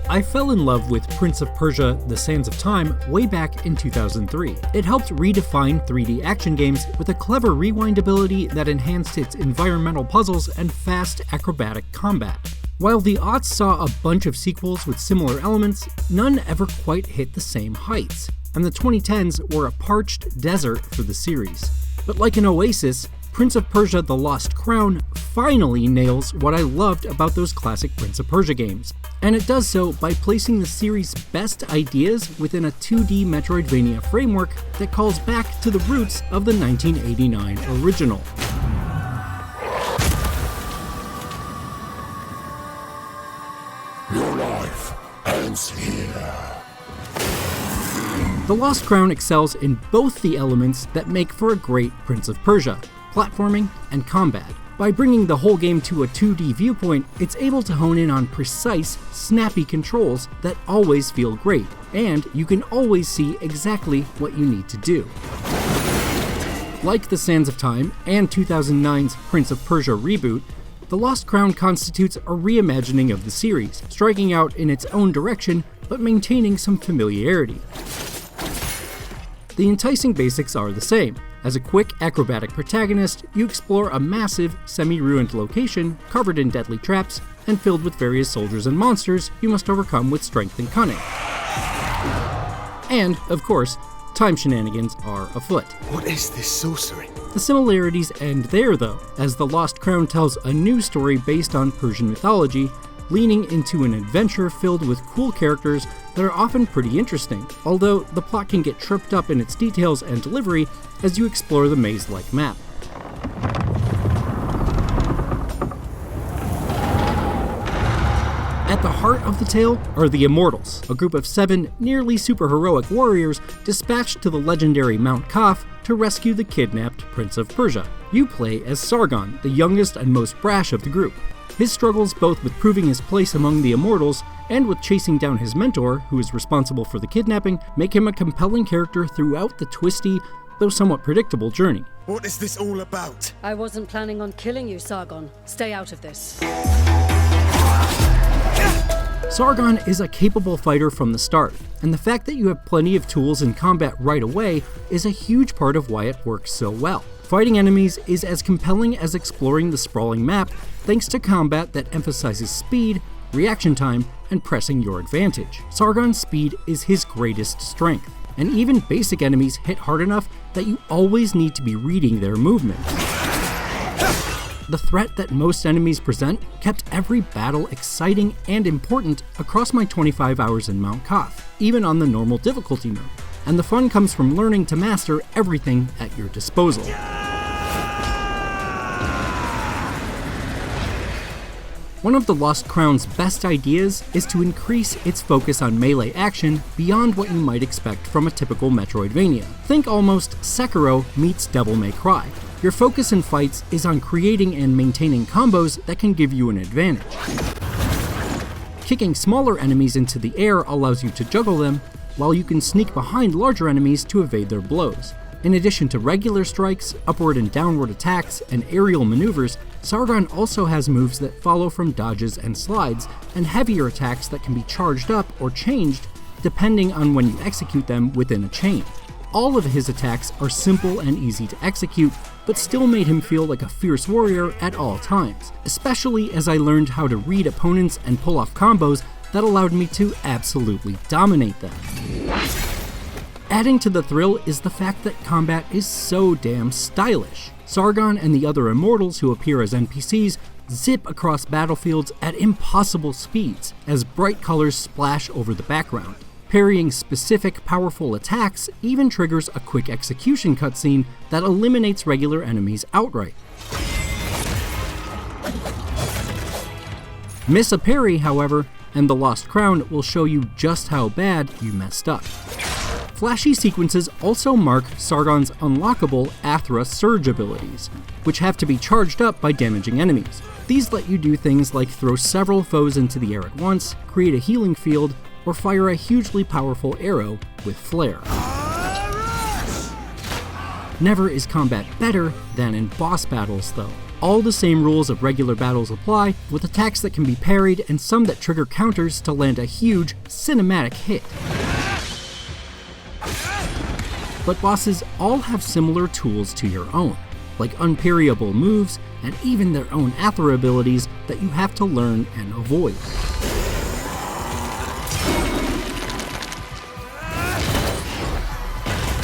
I fell in love with Prince of Persia: The Sands of Time way back in 2003. It helped redefine 3D action games with a clever rewind ability that enhanced its environmental puzzles and fast acrobatic combat. While the aughts saw a bunch of sequels with similar elements, none ever quite hit the same heights, and the 2010s were a parched desert for the series. But like an oasis, Prince of Persia: The Lost Crown finally nails what I loved about those classic Prince of Persia games, and it does so by placing the series' best ideas within a 2D Metroidvania framework that calls back to the roots of the 1989 original. Your life ends here. The Lost Crown excels in both the elements that make for a great Prince of Persia: platforming and combat. By bringing the whole game to a 2D viewpoint, it's able to hone in on precise, snappy controls that always feel great, and you can always see exactly what you need to do. Like the Sands of Time and 2009's Prince of Persia reboot, The Lost Crown constitutes a reimagining of the series, striking out in its own direction but maintaining some familiarity. The enticing basics are the same. As a quick, acrobatic protagonist, you explore a massive, semi-ruined location covered in deadly traps and filled with various soldiers and monsters you must overcome with strength and cunning. And, of course, time shenanigans are afoot. What is this sorcery? The similarities end there, though, as The Lost Crown tells a new story based on Persian mythology, leaning into an adventure filled with cool characters that are often pretty interesting, although the plot can get tripped up in its details and delivery as you explore the maze-like map. At the heart of the tale are the Immortals, a group of 7 nearly superheroic warriors dispatched to the legendary Mount Kaf to rescue the kidnapped Prince of Persia. You play as Sargon, the youngest and most brash of the group. His struggles both with proving his place among the Immortals and with chasing down his mentor, who is responsible for the kidnapping, make him a compelling character throughout the twisty, though somewhat predictable journey. What is this all about? I wasn't planning on killing you, Sargon. Stay out of this. Sargon is a capable fighter from the start, and the fact that you have plenty of tools in combat right away is a huge part of why it works so well. Fighting enemies is as compelling as exploring the sprawling map, thanks to combat that emphasizes speed, reaction time, and pressing your advantage. Sargon's speed is his greatest strength, and even basic enemies hit hard enough that you always need to be reading their movement. The threat that most enemies present kept every battle exciting and important across my 25 hours in Mount Kaf, even on the normal difficulty mode, and the fun comes from learning to master everything at your disposal. One of the Lost Crown's best ideas is to increase its focus on melee action beyond what you might expect from a typical Metroidvania. Think almost Sekiro meets Devil May Cry. Your focus in fights is on creating and maintaining combos that can give you an advantage. Kicking smaller enemies into the air allows you to juggle them, while you can sneak behind larger enemies to evade their blows. In addition to regular strikes, upward and downward attacks, and aerial maneuvers, Sargon also has moves that follow from dodges and slides, and heavier attacks that can be charged up or changed depending on when you execute them within a chain. All of his attacks are simple and easy to execute, but still made him feel like a fierce warrior at all times, especially as I learned how to read opponents and pull off combos that allowed me to absolutely dominate them. Adding to the thrill is the fact that combat is so damn stylish. Sargon and the other Immortals who appear as NPCs zip across battlefields at impossible speeds as bright colors splash over the background. Parrying specific powerful attacks even triggers a quick execution cutscene that eliminates regular enemies outright. Miss a parry, however, and the Lost Crown will show you just how bad you messed up. Flashy sequences also mark Sargon's unlockable Athra Surge abilities, which have to be charged up by damaging enemies. These let you do things like throw several foes into the air at once, create a healing field, or fire a hugely powerful arrow with flair. Never is combat better than in boss battles, though. All the same rules of regular battles apply, with attacks that can be parried and some that trigger counters to land a huge, cinematic hit. But bosses all have similar tools to your own, like unparryable moves and even their own Aether abilities that you have to learn and avoid.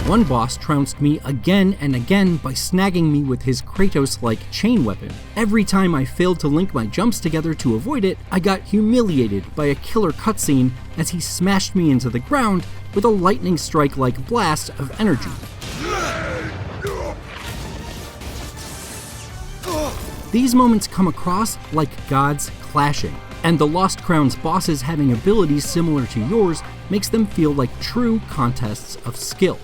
One boss trounced me again and again by snagging me with his Kratos-like chain weapon. Every time I failed to link my jumps together to avoid it, I got humiliated by a killer cutscene as he smashed me into the ground with a lightning strike-like blast of energy. These moments come across like gods clashing, and the Lost Crown's bosses having abilities similar to yours makes them feel like true contests of skill.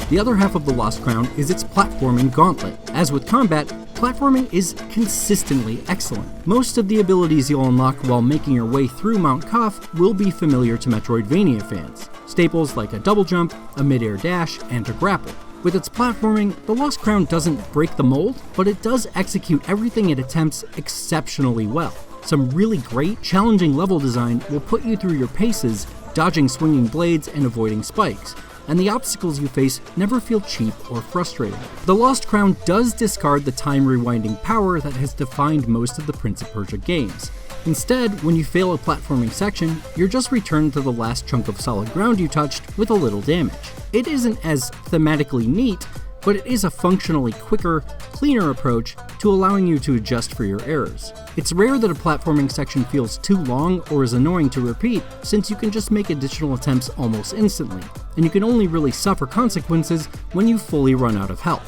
The other half of the Lost Crown is its platforming gauntlet. As with combat, platforming is consistently excellent. Most of the abilities you'll unlock while making your way through Mount Kaf will be familiar to Metroidvania fans. Staples like a double jump, a mid-air dash, and a grapple. With its platforming, the Lost Crown doesn't break the mold, but it does execute everything it attempts exceptionally well. Some really great, challenging level design will put you through your paces, dodging swinging blades and avoiding spikes, and the obstacles you face never feel cheap or frustrating. The Lost Crown does discard the time rewinding power that has defined most of the Prince of Persia games. Instead, when you fail a platforming section, you're just returned to the last chunk of solid ground you touched with a little damage. It isn't as thematically neat, but it is a functionally quicker, cleaner approach to allowing you to adjust for your errors. It's rare that a platforming section feels too long or is annoying to repeat, since you can just make additional attempts almost instantly, and you can only really suffer consequences when you fully run out of health.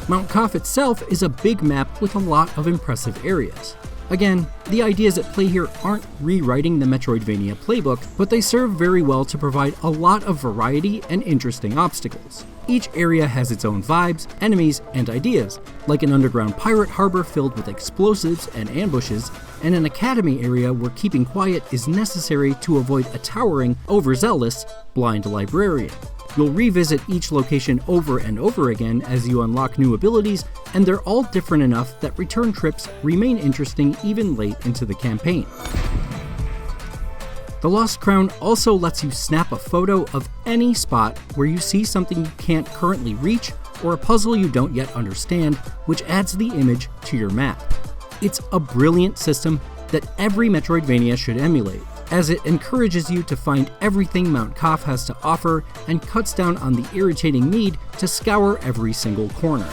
Mount Kaf itself is a big map with a lot of impressive areas. Again, the ideas at play here aren't rewriting the Metroidvania playbook, but they serve very well to provide a lot of variety and interesting obstacles. Each area has its own vibes, enemies, and ideas, like an underground pirate harbor filled with explosives and ambushes, and an academy area where keeping quiet is necessary to avoid a towering, overzealous, blind librarian. You'll revisit each location over and over again as you unlock new abilities, and they're all different enough that return trips remain interesting even late into the campaign. The Lost Crown also lets you snap a photo of any spot where you see something you can't currently reach or a puzzle you don't yet understand, which adds the image to your map. It's a brilliant system that every Metroidvania should emulate, as it encourages you to find everything Mount Kaf has to offer and cuts down on the irritating need to scour every single corner.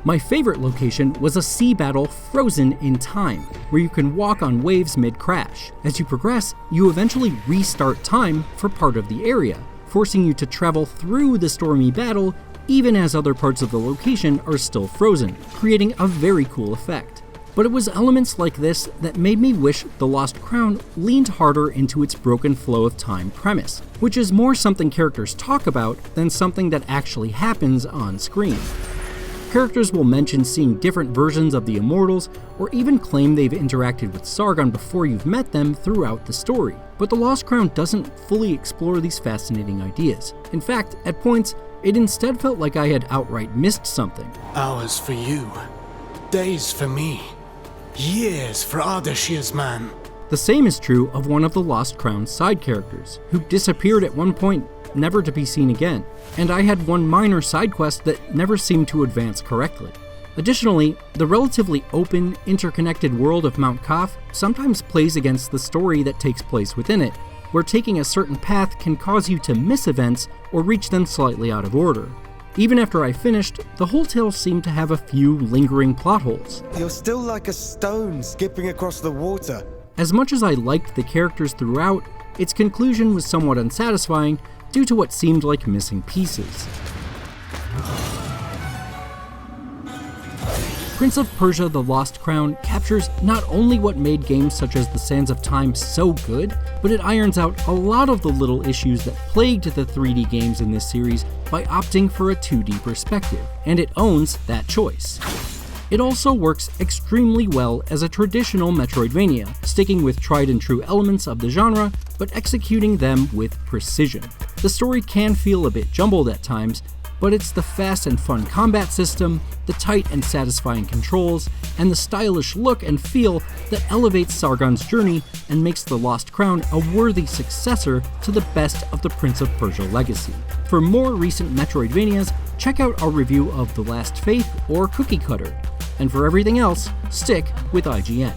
My favorite location was a sea battle frozen in time, where you can walk on waves mid-crash. As you progress, you eventually restart time for part of the area, forcing you to travel through the stormy battle even as other parts of the location are still frozen, creating a very cool effect. But it was elements like this that made me wish The Lost Crown leaned harder into its broken flow of time premise, which is more something characters talk about than something that actually happens on screen. Characters will mention seeing different versions of the Immortals, or even claim they've interacted with Sargon before you've met them throughout the story. But The Lost Crown doesn't fully explore these fascinating ideas. In fact, at points, it instead felt like I had outright missed something. Hours for you, days for me, years for Ardashir's man. The same is true of one of the Lost Crown's side characters, who disappeared at one point, never to be seen again, and I had one minor side quest that never seemed to advance correctly. Additionally, the relatively open, interconnected world of Mount Kaf sometimes plays against the story that takes place within it, where taking a certain path can cause you to miss events or reach them slightly out of order. Even after I finished, the whole tale seemed to have a few lingering plot holes. You're still like a stone skipping across the water. As much as I liked the characters throughout, its conclusion was somewhat unsatisfying due to what seemed like missing pieces. Prince of Persia: The Lost Crown captures not only what made games such as The Sands of Time so good, but it irons out a lot of the little issues that plagued the 3D games in this series by opting for a 2D perspective, and it owns that choice. It also works extremely well as a traditional Metroidvania, sticking with tried and true elements of the genre, but executing them with precision. The story can feel a bit jumbled at times, but it's the fast and fun combat system, the tight and satisfying controls, and the stylish look and feel that elevates Sargon's journey and makes the Lost Crown a worthy successor to the best of the Prince of Persia legacy. For more recent Metroidvanias, check out our review of The Last Faith or Cookie Cutter. And for everything else, stick with IGN.